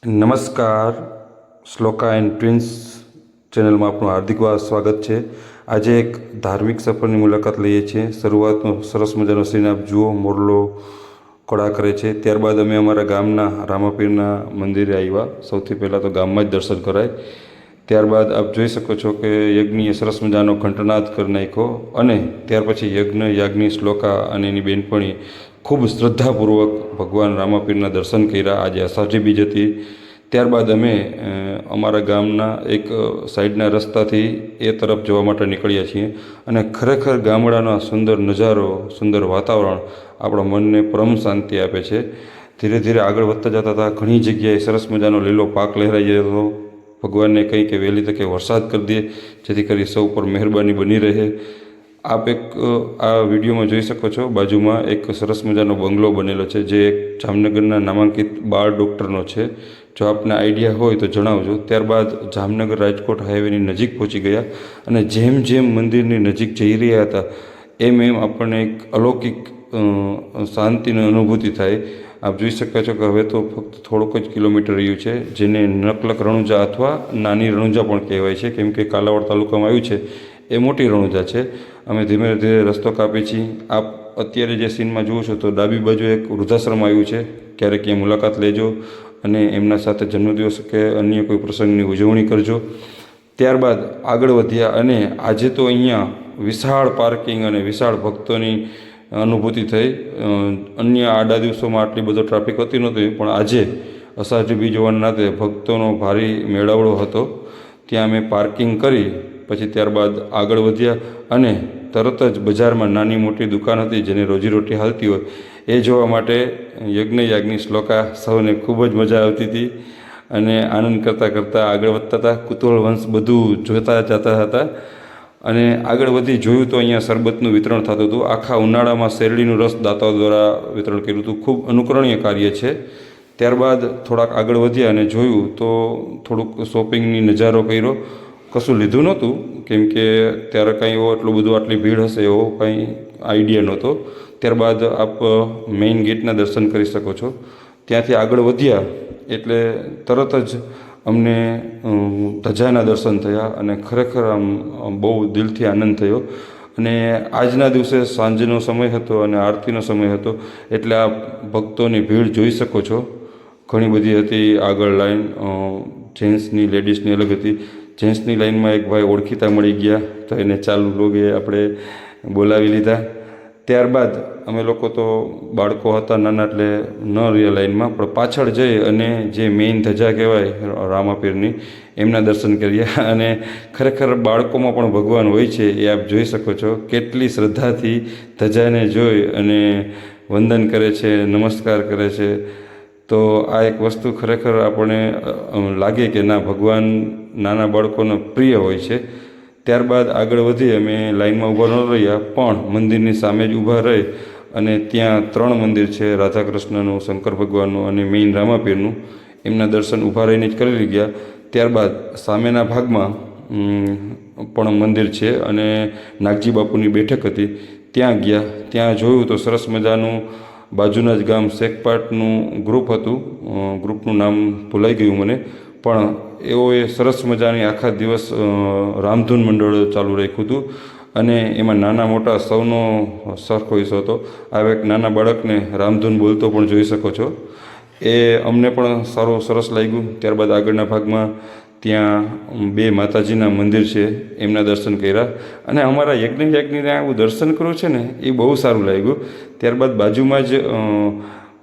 નમસ્કાર, Shloka and twins ચેનલમાં આપનું હાર્દિક સ્વાગત છે। આજે એક ધાર્મિક સફરની મુલાકાત લઈએ છીએ। શરૂઆતમાં સરસ મજાનો સીન આપ જુઓ, મોરલો કળા કરે છે। ત્યારબાદ અમે અમારા ગામના રામાપીરના મંદિરે આવ્યા। સૌથી પહેલાં તો ગામમાં જ દર્શન કરાય। ત્યારબાદ આપ જોઈ શકો છો કે યજ્ઞીએ સરસ મજાનો ઘંટનાદ કરી નાખ્યો અને ત્યાર પછી યજ્ઞ યાજ્ઞી શ્લોકા અને એની બેનપણી ખૂબ શ્રદ્ધાપૂર્વક ભગવાન રામાપીરના દર્શન કર્યા। આજે અષાઢી બીજ હતી। ત્યારબાદ અમે અમારા ગામના એક સાઈડના રસ્તાથી એ તરફ જવા માટે નીકળ્યા છીએ અને ખરેખર ગામડાનો સુંદર નજારો, સુંદર વાતાવરણ આપણા મનને પરમ શાંતિ આપે છે। ધીરે ધીરે આગળ વધતા જતા હતા। ઘણી જગ્યાએ સરસ મજાનો લીલો પાક લહેરાઈ જતો હતો। ભગવાનને કહી કે વહેલી તકે વરસાદ કરી દે, જેથી કરી સૌ પર મહેરબાની બની રહે। આપ એક આ વિડીયોમાં જોઈ શકો છો, બાજુમાં એક સરસ મજાનો બંગલો બનેલો છે, જે એક જામનગરના નામાંકિત બાળ ડૉક્ટરનો છે। જો આપને આઈડિયા હોય તો જણાવજો। ત્યારબાદ જામનગર રાજકોટ હાઈવેની નજીક પહોંચી ગયા અને જેમ જેમ મંદિરની નજીક જઈ રહ્યા હતા એમ એમ આપણને એક અલૌકિક શાંતિની અનુભૂતિ થાય। આપ જોઈ શકો છો કે હવે તો ફક્ત થોડુંક જ કિલોમીટર રહ્યું છે, જેને નકલક રણુજા અથવા નાની રણુજા પણ કહેવાય છે, કેમ કે કાલાવાડ તાલુકામાં આવ્યું છે એ મોટી રણુજા છે। અમે ધીમે ધીરે રસ્તો કાપીએ છીએ। આપ અત્યારે જે સીનમાં જુઓ છો તો ડાબી બાજુ એક વૃદ્ધાશ્રમ આવ્યું છે। ક્યારેક ત્યાં મુલાકાત લેજો અને એમના સાથે જન્મદિવસ કે અન્ય કોઈ પ્રસંગની ઉજવણી કરજો। ત્યારબાદ આગળ વધ્યા અને આજે તો અહીંયા વિશાળ પાર્કિંગ અને વિશાળ ભક્તોની અનુભૂતિ થઈ। અન્ય આડા દિવસોમાં આટલી બધો ટ્રાફિક હોતી નહોતી, પણ આજે અષાઢી બીજ હોવાના નાતે ભક્તોનો ભારી મેળાવડો હતો। ત્યાં અમે પાર્કિંગ કરી પછી ત્યારબાદ આગળ વધ્યા અને તરત જ બજારમાં નાની મોટી દુકાન હતી જેને રોજીરોટી હાલતી હોય એ જોવા માટે યજ્ઞ યાજ્ઞી શ્લોકા સૌને ખૂબ જ મજા આવતી હતી અને આનંદ કરતાં કરતાં આગળ વધતા હતા। કુતૂહલ વંશ બધું જોતા જતા હતા અને આગળ વધી જોયું તો અહીંયા શરબતનું વિતરણ થતું હતું। આખા ઉનાળામાં શેરડીનું રસ દાતાઓ દ્વારા વિતરણ કર્યું હતું। ખૂબ અનુકરણીય કાર્ય છે। ત્યારબાદ થોડાક આગળ વધ્યા અને જોયું તો થોડુંક શોપિંગની નજારો કર્યો। કશું લીધું નહોતું, કેમ કે ત્યારે કાંઈ એવો એટલું બધું આટલી ભીડ હશે એવો કાંઈ આઈડિયા નહોતો। ત્યારબાદ આપ મેઇન ગેટના દર્શન કરી શકો છો। ત્યાંથી આગળ વધ્યા એટલે તરત જ અમને ધજાના દર્શન થયા અને ખરેખર આમ બહુ દિલથી આનંદ થયો। અને આજના દિવસે સાંજનો સમય હતો અને આરતીનો સમય હતો, એટલે આ ભક્તોની ભીડ જોઈ શકો છો। ઘણી બધી હતી આગળ લાઈન, જેન્ટ્સની લેડીઝની અલગ હતી। જેન્ટ્સની લાઈનમાં એક ભાઈ ઓળખીતા મળી ગયા તો એને ચાલુ લોગે આપણે બોલાવી લીધા। ત્યારબાદ અમે લોકો તો બાળકો હતા નાના એટલે ન રહ્યા લાઈનમાં, પણ પાછળ જઈ અને જે મેઇન ધજા કહેવાય રામાપીરની એમના દર્શન કર્યા અને ખરેખર બાળકોમાં પણ ભગવાન હોય છે એ આપ જોઈ શકો છો। કેટલી શ્રદ્ધાથી ધજાને જોઈ અને વંદન કરે છે, નમસ્કાર કરે છે। તો આ એક વસ્તુ ખરેખર આપણને લાગે કે ના, ભગવાન નાના બાળકોનો પ્રિય હોય છે। ત્યારબાદ આગળ વધી અમે લાઈનમાં ઊભા ન રહ્યા, પણ મંદિરની સામે જ ઊભા રહી અને ત્યાં 3 મંદિર છે, રાધા કૃષ્ણનું, શંકર ભગવાનનું અને મેઇન રામાપીરનું। એમના દર્શન ઊભા રહીને જ કરી ગયા। ત્યારબાદ સામેના ભાગમાં પણ મંદિર છે અને નાગજી બાપુની બેઠક હતી, ત્યાં ગયા। ત્યાં જોયું તો સરસ મજાનું બાજુના જ ગામ શેખપાટનું ગ્રુપ હતું। ગ્રુપનું નામ ભૂલાઈ ગયું મને, પણ એઓએ સરસ મજાની આખા દિવસ રામધૂન મંડળ ચાલુ રાખ્યું હતું અને એમાં નાના મોટા સૌનો સરખો હિસ્સો હતો। આ એક નાના બાળકને રામધૂન બોલતો પણ જોઈ શકો છો। એ અમને પણ સારું સરસ લાગ્યું। ત્યારબાદ આગળના ભાગમાં ત્યાં 2 માતાજીના મંદિર છે, એમના દર્શન કર્યા અને અમારા યજ્ઞને આવું દર્શન કરવું છે ને એ બહુ સારું લાગ્યું। ત્યારબાદ બાજુમાં જ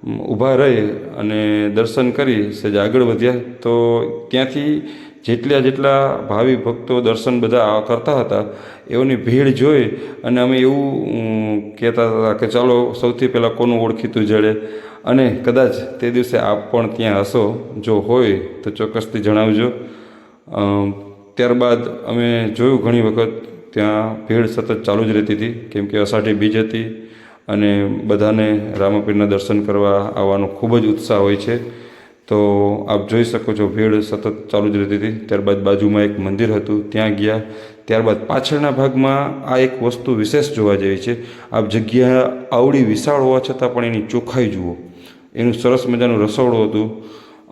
ઊભા રહી અને દર્શન કરી સહેજ આગળ વધ્યા તો ત્યાંથી જેટલા ભાવિ ભક્તો દર્શન બધા કરતા હતા એઓની ભીડ જોઈ અને અમે એવું કહેતા હતા કે ચાલો સૌથી પહેલાં કોનું ઓળખીતું જડે, અને કદાચ તે દિવસે આપ પણ ત્યાં હશો, જો હોય તો ચોક્કસથી જણાવજો। ત્યારબાદ અમે જોયું ઘણી વખત ત્યાં ભીડ સતત ચાલુ જ રહેતી હતી, કેમ કે અષાઢી બીજ હતી અને બધાને રામાપીરના દર્શન કરવા આવવાનો ખૂબ જ ઉત્સાહ હોય છે। તો આપ જોઈ શકો છો ભીડ સતત ચાલુ જ રહેતી હતી। ત્યારબાદ બાજુમાં એક મંદિર હતું, ત્યાં ગયા। ત્યારબાદ પાછળના ભાગમાં આ એક વસ્તુ વિશેષ જોવા જેવી છે। આપ જગ્યા આવડી વિશાળ હોવા છતાં પણ એની ચોખ્ખાઈ જુઓ। એનું સરસ મજાનું રસોડું હતું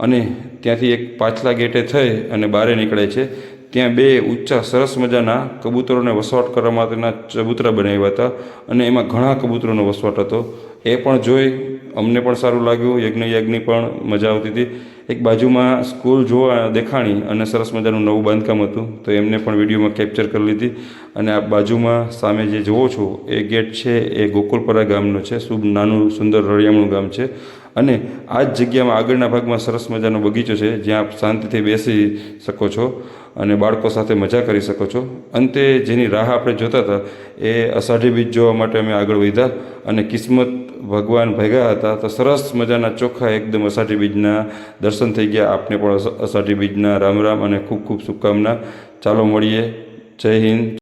અને ત્યાંથી એક પાછલા ગેટે થઈ અને બહાર નીકળે છે. ત્યાં બે ઊંચા સરસ મજાના કબૂતરોને વસવાટ કરવા માટેના ચબૂતરા બનાવ્યા હતા અને એમાં ઘણા કબૂતરોનો વસવાટ હતો. એ પણ જોઈ અમને પણ સારું લાગ્યું, યજ્ઞની પણ મજા આવતી હતી. એક બાજુમાં સ્કૂલ જોવા દેખાણી અને સરસ મજાનું નવું બાંધકામ હતું, તો એમને પણ વિડીયોમાં કેપ્ચર કરી લીધી. અને આ બાજુમાં સામે જે જોવો છો એ ગેટ છે એ ગોકુલપરા ગામનો છે. શુભ નાનું સુંદર રળિયામણું ગામ છે. અને આ જ જગ્યામાં આગળના ભાગમાં સરસ મજાનો બગીચો છે, જ્યાં આપ શાંતિથી બેસી શકો છો અને બાળકો સાથે મજા કરી શકો છો. અંતે જેની રાહ આપણે જોતા હતા એ અષાઢી બીજ જોવા માટે અમે આગળ વધ્યા અને કિસ્મત ભગવાન ભેગા હતા, તો સરસ મજાના ચોખ્ખા એકદમ અષાઢી બીજના દર્શન થઈ ગયા. આપને પણ અષાઢી બીજના રામ રામ અને ખૂબ ખૂબ શુભકામના. ચાલો મળીએ. જય હિન્દ.